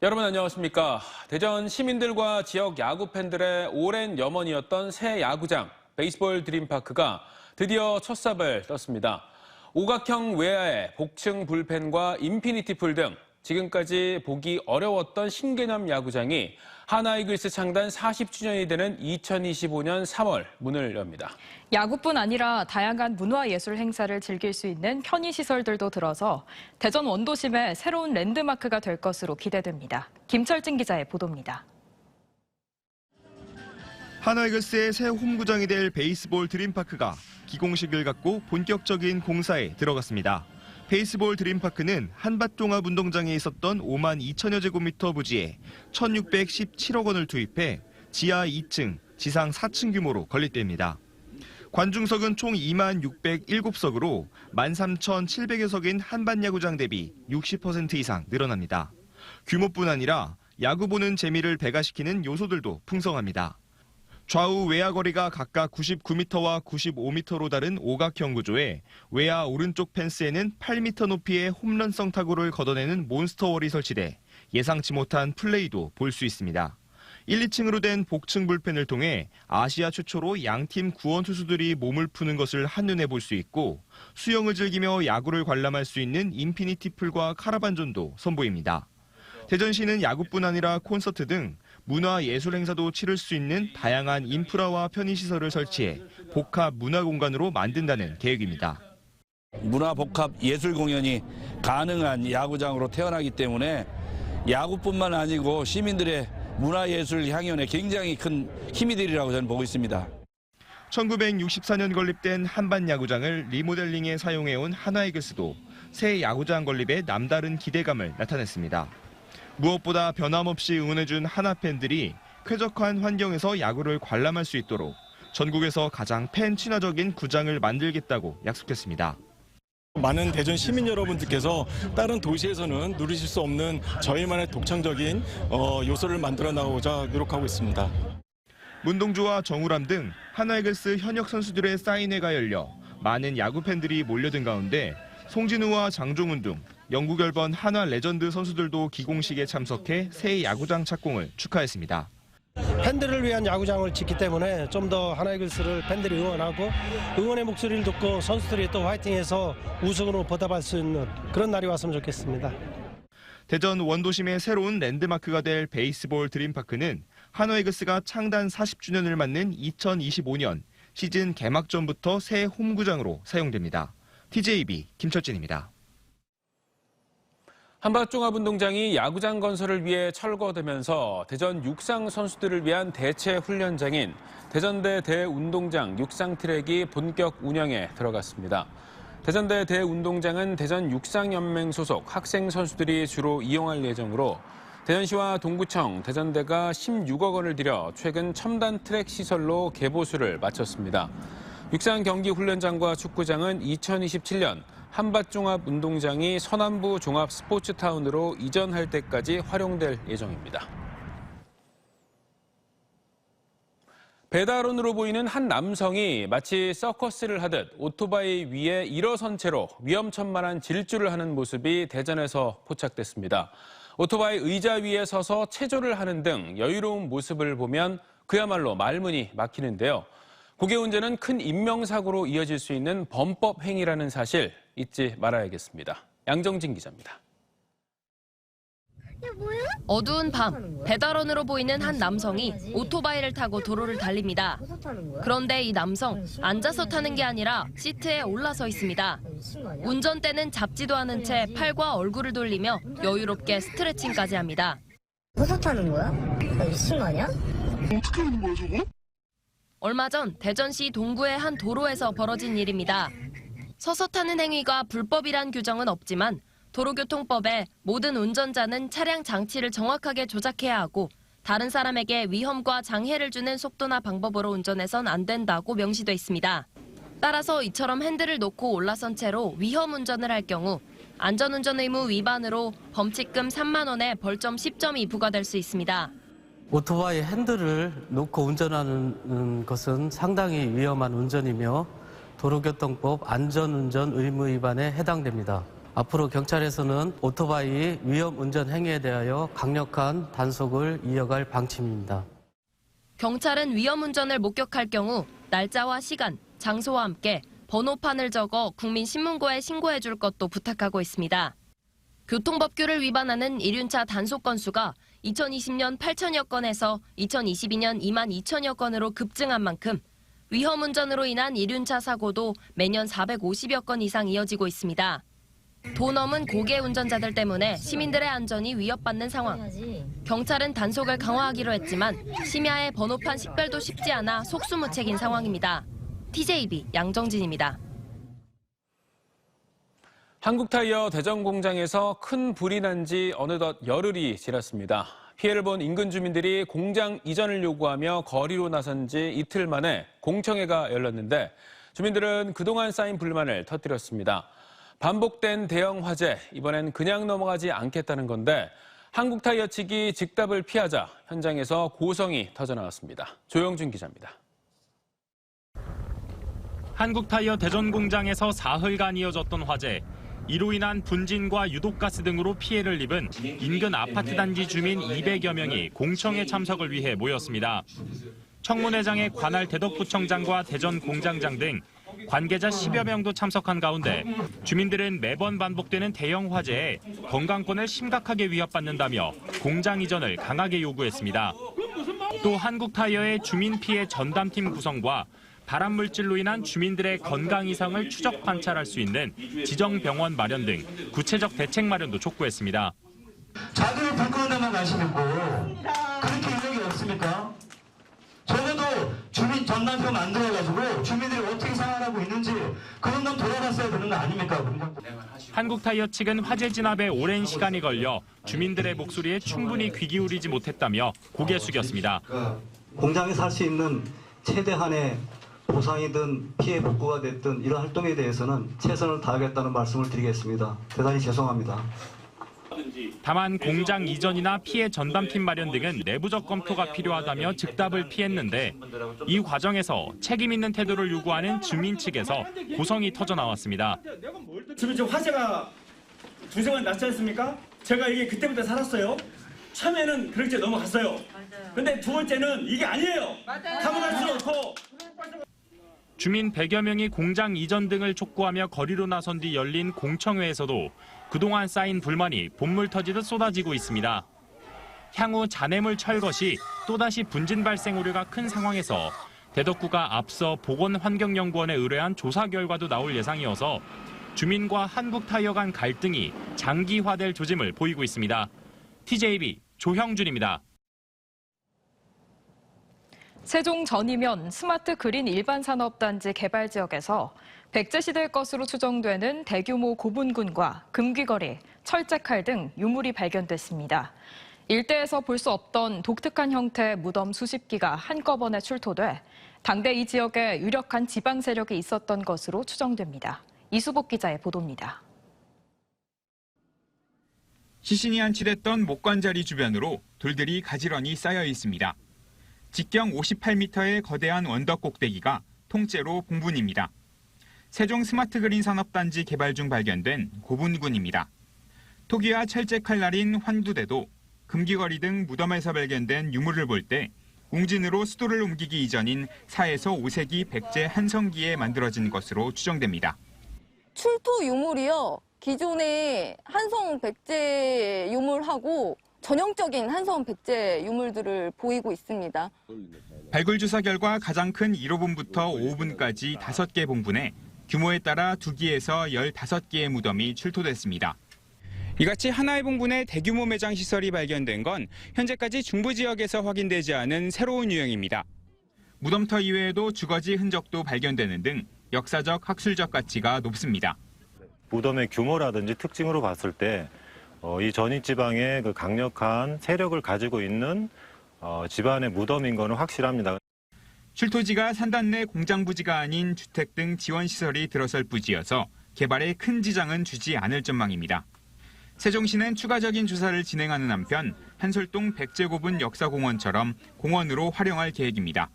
여러분 안녕하십니까. 대전 시민들과 지역 야구 팬들의 오랜 염원이었던 새 야구장, 베이스볼 드림파크가 드디어 첫 삽을 떴습니다. 오각형 외야에 복층 불펜과 인피니티 풀 등 지금까지 보기 어려웠던 신개념 야구장이 하나이글스 창단 40주년이 되는 2025년 3월 문을 엽니다. 야구뿐 아니라 다양한 문화예술 행사를 즐길 수 있는 편의시설들도 들어서 대전 원도심의 새로운 랜드마크가 될 것으로 기대됩니다. 김철진 기자의 보도입니다. 하나이글스의 새 홈구장이 될 베이스볼 드림파크가 기공식을 갖고 본격적인 공사에 들어갔습니다. 베이스볼 드림파크는 한밭종합운동장에 있었던 5만 2천여 제곱미터 부지에 1,617억 원을 투입해 지하 2층, 지상 4층 규모로 건립됩니다. 관중석은 총 2만 607석으로 13,700여 석인 한밭야구장 대비 60% 이상 늘어납니다. 규모뿐 아니라 야구 보는 재미를 배가시키는 요소들도 풍성합니다. 좌우 외야 거리가 각각 99m와 95m로 다른 오각형 구조에 외야 오른쪽 펜스에는 8m 높이의 홈런성 타구를 걷어내는 몬스터월이 설치돼 예상치 못한 플레이도 볼 수 있습니다. 1, 2층으로 된 복층 불펜을 통해 아시아 최초로 양팀 구원 투수들이 몸을 푸는 것을 한눈에 볼 수 있고 수영을 즐기며 야구를 관람할 수 있는 인피니티 풀과 카라반존도 선보입니다. 대전시는 야구뿐 아니라 콘서트 등 문화 예술 행사도 치를 수 있는 다양한 인프라와 편의시설을 설치해 복합 문화 공간으로 만든다는 계획입니다. 문화 복합 예술 공연이 가능한 야구장으로 태어나기 때문에 야구뿐만 아니고 시민들의 문화예술 향연에 굉장히 큰 힘이 되리라고 저는 보고 있습니다. 1964년 건립된 한밭야구장을 리모델링에 사용해온 하나이글스도 새 야구장 건립에 남다른 기대감을 나타냈습니다. 무엇보다 변함없이 응원해준 하나 팬들이 쾌적한 환경에서 야구를 관람할 수 있도록 전국에서 가장 팬 친화적인 구장을 만들겠다고 약속했습니다. 많은 대전 시민 여러분들께서 다른 도시에서는 누리실 수 없는 저희만의 독창적인 요소를 만들어 나가고자 노력하고 있습니다. 문동주와 정우람 등 하나이글스 현역 선수들의 사인회가 열려 많은 야구 팬들이 몰려든 가운데 송진우와 장종훈 등 영구 결번 한화 레전드 선수들도 기공식에 참석해 새 야구장 착공을 축하했습니다. 팬들을 위한 야구장을 짓기 때문에 좀 더 하나이글스를 팬들이 응원하고 응원의 목소리를 듣고 선수들이 또 화이팅해서 우승으로 보답할 수 있는 그런 날이 왔으면 좋겠습니다. 대전 원도심의 새로운 랜드마크가 될 베이스볼 드림파크는 하나이글스가 창단 40주년을 맞는 2025년 시즌 개막전부터 새 홈구장으로 사용됩니다. TJB 김철진입니다. 한밭종합운동장이 야구장 건설을 위해 철거되면서 대전 육상 선수들을 위한 대체 훈련장인 대전대 대운동장 육상 트랙이 본격 운영에 들어갔습니다. 대전대 대운동장은 대전 육상연맹 소속 학생 선수들이 주로 이용할 예정으로 대전시와 동구청, 대전대가 16억 원을 들여 최근 첨단 트랙 시설로 개보수를 마쳤습니다. 육상 경기 훈련장과 축구장은 2027년 한밭종합운동장이 서남부 종합스포츠타운으로 이전할 때까지 활용될 예정입니다. 배달원으로 보이는 한 남성이 마치 서커스를 하듯 오토바이 위에 일어선 채로 위험천만한 질주를 하는 모습이 대전에서 포착됐습니다. 오토바이 의자 위에 서서 체조를 하는 등 여유로운 모습을 보면 그야말로 말문이 막히는데요. 고개 운전은 큰 인명사고로 이어질 수 있는 범법 행위라는 사실 잊지 말아야겠습니다. 양정진 기자입니다. 어두운 밤, 배달원으로 보이는 한 남성이 오토바이를 타고 도로를 달립니다. 그런데 이 남성, 앉아서 타는 게 아니라 시트에 올라서 있습니다. 운전대는 잡지도 않은 채 팔과 얼굴을 돌리며 여유롭게 스트레칭까지 합니다. 서서 타는 거야? 미친 거 아니야? 어떻게 하는 거야, 저거? 얼마 전 대전시 동구의 한 도로에서 벌어진 일입니다. 서서 타는 행위가 불법이란 규정은 없지만 도로교통법에 모든 운전자는 차량 장치를 정확하게 조작해야 하고 다른 사람에게 위험과 장애를 주는 속도나 방법으로 운전해선 안 된다고 명시돼 있습니다. 따라서 이처럼 핸들을 놓고 올라선 채로 위험 운전을 할 경우 안전운전 의무 위반으로 범칙금 3만 원에 벌점 10점이 부과될 수 있습니다. 오토바이 핸들을 놓고 운전하는 것은 상당히 위험한 운전이며 도로교통법 안전운전 의무 위반에 해당됩니다. 앞으로 경찰에서는 오토바이 위험 운전 행위에 대하여 강력한 단속을 이어갈 방침입니다. 경찰은 위험 운전을 목격할 경우 날짜와 시간, 장소와 함께 번호판을 적어 국민신문고에 신고해 줄 것도 부탁하고 있습니다. 교통법규를 위반하는 이륜차 단속 건수가 2020년 8천여 건에서 2022년 2만 2천여 건으로 급증한 만큼 위험 운전으로 인한 이륜차 사고도 매년 450여 건 이상 이어지고 있습니다. 도 넘은 고개 운전자들 때문에 시민들의 안전이 위협받는 상황. 경찰은 단속을 강화하기로 했지만 심야의 번호판 식별도 쉽지 않아 속수무책인 상황입니다. TJB 양정진입니다. 한국타이어 대전 공장에서 큰 불이 난 지 어느덧 열흘이 지났습니다. 피해를 본 인근 주민들이 공장 이전을 요구하며 거리로 나선 지 이틀 만에 공청회가 열렸는데 주민들은 그동안 쌓인 불만을 터뜨렸습니다. 반복된 대형 화재, 이번엔 그냥 넘어가지 않겠다는 건데 한국타이어 측이 즉답을 피하자 현장에서 고성이 터져나왔습니다. 조영준 기자입니다. 한국타이어 대전 공장에서 사흘간 이어졌던 화재. 이로 인한 분진과 유독가스 등으로 피해를 입은 인근 아파트 단지 주민 200여 명이 공청회 참석을 위해 모였습니다. 청문회장에 관할 대덕구청장과 대전 공장장 등 관계자 10여 명도 참석한 가운데 주민들은 매번 반복되는 대형 화재에 건강권을 심각하게 위협받는다며 공장 이전을 강하게 요구했습니다. 또 한국타이어의 주민 피해 전담팀 구성과 발암물질로 인한 주민들의 건강 이상을 추적 관찰할 수 있는 지정 병원 마련 등 구체적 대책 마련도 촉구했습니다. 자기를 불 끄는 데만 관심 있고 그렇게 인력이 없습니까? 적어도 주민 전담표 만들어가지고 주민들이 어떻게 생활하고 있는지 그런 건 돌아봤어야 되는 거 아닙니까? 한국타이어 측은 화재 진압에 오랜 시간이 걸려 주민들의 목소리에 충분히 귀 기울이지 못했다며 고개 숙였습니다. 공장에서 할 수 있는 최대한의 보상이든 피해 복구가 됐든 이런 활동에 대해서는 최선을 다하겠다는 말씀을 드리겠습니다. 대단히 죄송합니다. 다만 공장 이전이나 피해 전담팀 마련 등은 내부적 검토가 필요하다며 즉답을 피했는데 이 과정에서 책임 있는 태도를 요구하는 주민 측에서 고성이 터져나왔습니다. 지금 화재가 두세 번 났지 않습니까? 제가 이게 그때부터 살았어요. 처음에는 그렇게 넘어갔어요. 근데 두 번째는 이게 아니에요. 감옥갈 수는 없고. 주민 100여 명이 공장 이전 등을 촉구하며 거리로 나선 뒤 열린 공청회에서도 그동안 쌓인 불만이 본물 터지듯 쏟아지고 있습니다. 향후 잔해물 철거 시 또다시 분진 발생 우려가 큰 상황에서 대덕구가 앞서 보건환경연구원에 의뢰한 조사 결과도 나올 예상이어서 주민과 한국타이어 간 갈등이 장기화될 조짐을 보이고 있습니다. TJB 조형준입니다. 세종 전이면 스마트 그린 일반산업단지 개발 지역에서 백제시대의 것으로 추정되는 대규모 고분군과 금귀걸이, 철제칼 등 유물이 발견됐습니다. 일대에서 볼 수 없던 독특한 형태의 무덤 수십 기가 한꺼번에 출토돼 당대 이 지역에 유력한 지방 세력이 있었던 것으로 추정됩니다. 이수복 기자의 보도입니다. 시신이 안치됐던 목관자리 주변으로 돌들이 가지런히 쌓여 있습니다. 직경 58m의 거대한 언덕 꼭대기가 통째로 봉분입니다. 세종 스마트 그린 산업단지 개발 중 발견된 고분군입니다. 토기와 철제 칼날인 환두대도 금귀걸이 등 무덤에서 발견된 유물을 볼 때 웅진으로 수도를 옮기기 이전인 4에서 5세기 백제 한성기에 만들어진 것으로 추정됩니다. 출토 유물이요. 기존의 한성 백제 유물하고 전형적인 한성 백제 유물들을 보이고 있습니다. 발굴 조사 결과 가장 큰 1호분부터 5호분까지 5개 봉분에 규모에 따라 2기에서 15개의 무덤이 출토됐습니다. 이같이 하나의 봉분에 대규모 매장 시설이 발견된 건 현재까지 중부 지역에서 확인되지 않은 새로운 유형입니다. 무덤터 이외에도 주거지 흔적도 발견되는 등 역사적, 학술적 가치가 높습니다. 무덤의 규모라든지 특징으로 봤을 때 이 전입 지방에 그 강력한 세력을 가지고 있는 집안의 무덤인 것은 확실합니다. 출토지가 산단 내 공장 부지가 아닌 주택 등 지원 시설이 들어설 부지여서 개발에 큰 지장은 주지 않을 전망입니다. 세종시는 추가적인 조사를 진행하는 한편 한솔동 백제고분 역사공원처럼 공원으로 활용할 계획입니다.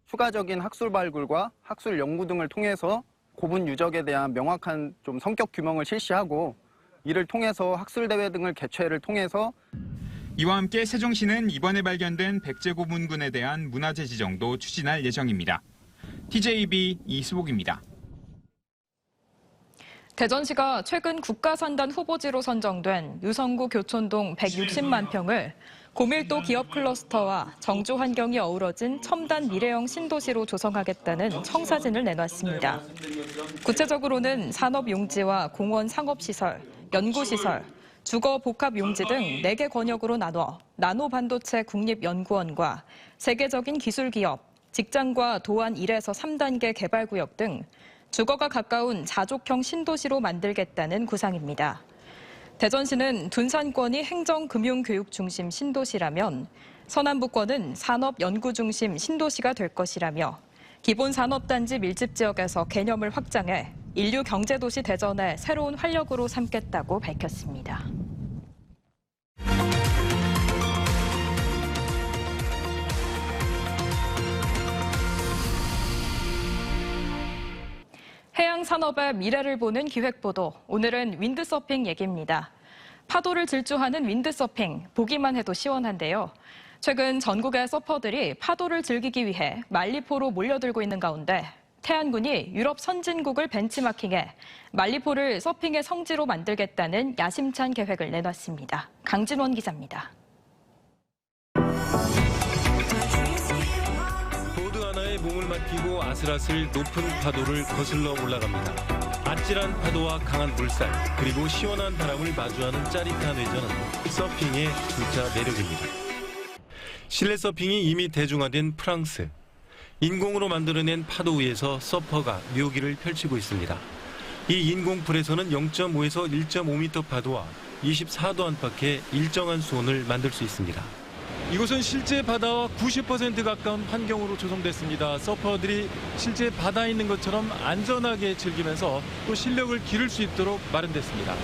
추가적인 학술 발굴과 학술 연구 등을 통해서 고분 유적에 대한 명확한 좀 성격 규명을 실시하고 이를 통해서 학술대회 등을 개최를 통해서 이와 함께 세종시는 이번에 발견된 백제 고문군에 대한 문화재 지정도 추진할 예정입니다. TJB 이수복입니다. 대전시가 최근 국가산단 후보지로 선정된 유성구 교촌동 160만 평을 고밀도 기업 클러스터와 정주 환경이 어우러진 첨단 미래형 신도시로 조성하겠다는 청사진을 내놨습니다. 구체적으로는 산업용지와 공원 상업시설, 연구시설, 주거 복합용지 등 4개 권역으로 나눠 나노반도체 국립연구원과 세계적인 기술기업, 직장과 도안 1에서 3단계 개발구역 등 주거가 가까운 자족형 신도시로 만들겠다는 구상입니다. 대전시는 둔산권이 행정금융교육 중심 신도시라면 서남부권은 산업연구 중심 신도시가 될 것이라며 기본 산업단지 밀집 지역에서 개념을 확장해 인류 경제도시 대전의 새로운 활력으로 삼겠다고 밝혔습니다. 해양 산업의 미래를 보는 기획보도, 오늘은 윈드서핑 얘기입니다. 파도를 질주하는 윈드서핑, 보기만 해도 시원한데요. 최근 전국의 서퍼들이 파도를 즐기기 위해 말리포로 몰려들고 있는 가운데 태안군이 유럽 선진국을 벤치마킹해 말리포를 서핑의 성지로 만들겠다는 야심찬 계획을 내놨습니다. 강진원 기자입니다. 보드 하나에 몸을 맡기고 아슬아슬 높은 파도를 거슬러 올라갑니다. 아찔한 파도와 강한 물살, 그리고 시원한 바람을 마주하는 짜릿한 회전은 서핑의 진짜 매력입니다. 실내 서핑이 이미 대중화된 프랑스. 인공으로 만들어낸 파도 위에서 서퍼가 묘기를 펼치고 있습니다. 이 인공풀에서는 0.5에서 1.5m 파도와 24도 안팎의 일정한 수온을 만들 수 있습니다. 이곳은 실제 바다와 90% 가까운 환경으로 조성됐습니다. 서퍼들이 실제 바다에 있는 것처럼 안전하게 즐기면서 또 실력을 기를 수 있도록 마련됐습니다.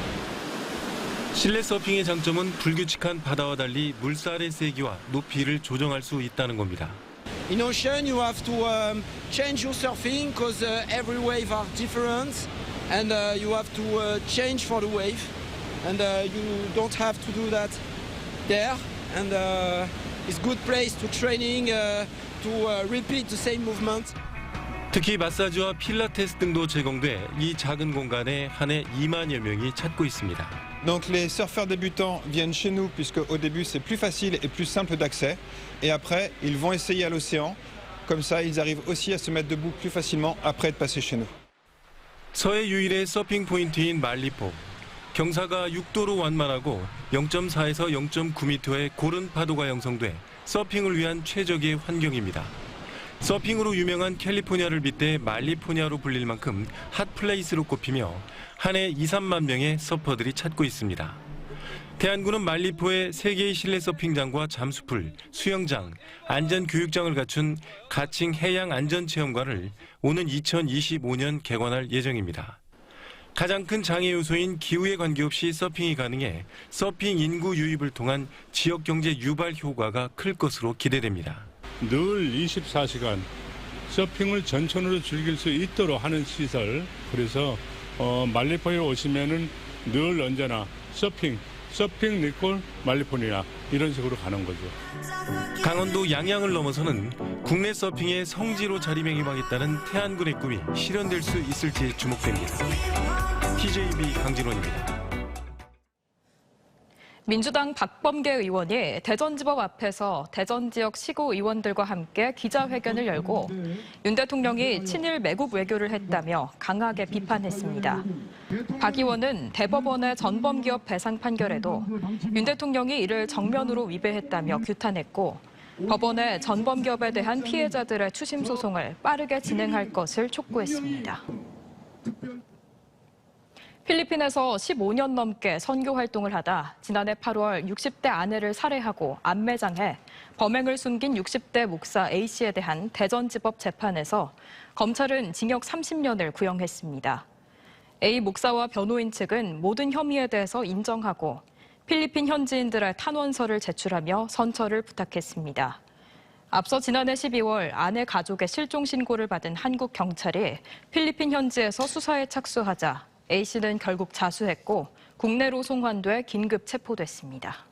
실내 서핑의 장점은 불규칙한 바다와 달리 물살의 세기와 높이를 조정할 수 있다는 겁니다. In ocean, you have to change your surfing because every wave are different, and you have to change for the wave, and you don't have to do that there. And it's good place to training to repeat the same movement. 특히 마사지와 필라테스 등도 제공돼 이 작은 공간에 한 해 2만여 명이 찾고 있습니다. Donc les surfeurs débutants viennent chez nous puisque au début c'est plus facile et plus simple d'accès et après ils vont essayer à l'océan. Comme ça ils arrivent aussi à se mettre debout plus facilement après être passés chez nous. 서해 유일의 서핑 포인트인 말리포. 경사가 6도로 완만하고 0.4에서 0.9m의 고른 파도가 형성돼 서핑을 위한 최적의 환경입니다. 서핑으로 유명한 캘리포니아를 빗대 말리포니아로 불릴 만큼 핫플레이스로 꼽히며 한 해 2, 3만 명의 서퍼들이 찾고 있습니다. 태안군은 말리포에 3개의 실내 서핑장과 잠수풀, 수영장, 안전교육장을 갖춘 가칭 해양안전체험관을 오는 2025년 개관할 예정입니다. 가장 큰 장애 요소인 기후에 관계없이 서핑이 가능해 서핑 인구 유입을 통한 지역경제 유발 효과가 클 것으로 기대됩니다. 늘 24시간 서핑을 전천후로 즐길 수 있도록 하는 시설, 그래서 말리포에 오시면은 늘 언제나 서핑 니콜 말리포니아 이런 식으로 가는 거죠. 강원도 양양을 넘어서는 국내 서핑의 성지로 자리매김하겠다는 태안군의 꿈이 실현될 수 있을지 주목됩니다. TJB 강진원입니다. 민주당 박범계 의원이 대전지법 앞에서 대전 지역 시구 의원들과 함께 기자회견을 열고 윤 대통령이 친일 매국 외교를 했다며 강하게 비판했습니다. 박 의원은 대법원의 전범기업 배상 판결에도 윤 대통령이 이를 정면으로 위배했다며 규탄했고 법원의 전범기업에 대한 피해자들의 추심 소송을 빠르게 진행할 것을 촉구했습니다. 필리핀에서 15년 넘게 선교 활동을 하다 지난해 8월 60대 아내를 살해하고 암매장해 범행을 숨긴 60대 목사 A씨에 대한 대전지법 재판에서 검찰은 징역 30년을 구형했습니다. A 목사와 변호인 측은 모든 혐의에 대해서 인정하고 필리핀 현지인들의 탄원서를 제출하며 선처를 부탁했습니다. 앞서 지난해 12월 아내 가족의 실종 신고를 받은 한국 경찰이 필리핀 현지에서 수사에 착수하자 A씨는 결국 자수했고 국내로 송환돼 긴급 체포됐습니다.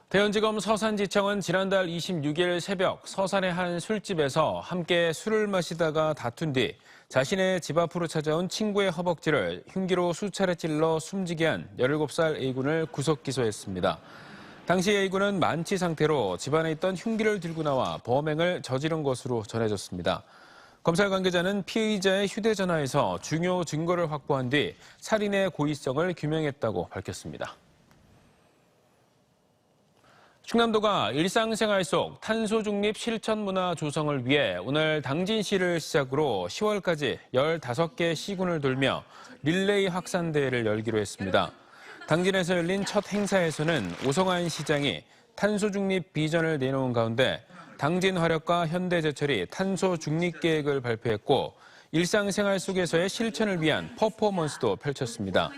대연지검 서산지청은 지난달 26일 새벽 서산의 한 술집에서 함께 술을 마시다가 다툰 뒤 자신의 집 앞으로 찾아온 친구의 허벅지를 흉기로 수차례 찔러 숨지게 한 17살 A군을 구속 기소했습니다. 당시 A군은 만취 상태로 집안에 있던 흉기를 들고 나와 범행을 저지른 것으로 전해졌습니다. 검찰 관계자는 피의자의 휴대전화에서 중요 증거를 확보한 뒤 살인의 고의성을 규명했다고 밝혔습니다. 충남도가 일상생활 속 탄소 중립 실천 문화 조성을 위해 오늘 당진시를 시작으로 10월까지 15개 시군을 돌며 릴레이 확산대회를 열기로 했습니다. 당진에서 열린 첫 행사에서는 오성환 시장이 탄소 중립 비전을 내놓은 가운데 당진 화력과 현대제철이 탄소 중립 계획을 발표했고 일상생활 속에서의 실천을 위한 퍼포먼스도 펼쳤습니다.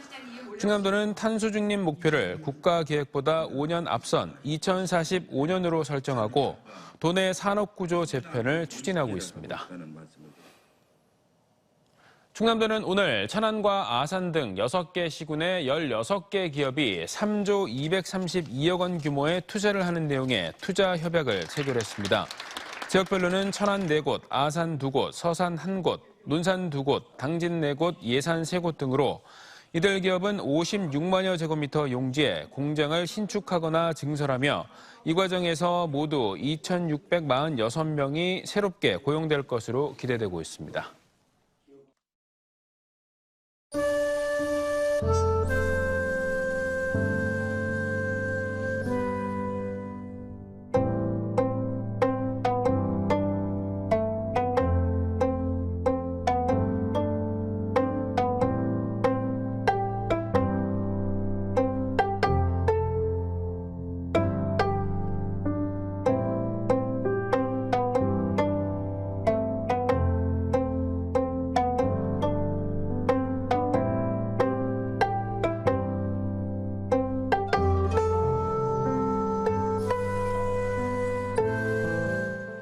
충남도는 탄소 중립 목표를 국가계획보다 5년 앞선 2045년으로 설정하고 도내 산업구조 재편을 추진하고 있습니다. 충남도는 오늘 천안과 아산 등 6개 시군의 16개 기업이 3조 232억 원 규모의 투자를 하는 내용의 투자 협약을 체결했습니다. 지역별로는 천안 4곳, 아산 2곳, 서산 1곳, 논산 2곳, 당진 4곳, 예산 3곳 등으로 이들 기업은 56만여 제곱미터 용지에 공장을 신축하거나 증설하며 이 과정에서 모두 2,646명이 새롭게 고용될 것으로 기대되고 있습니다.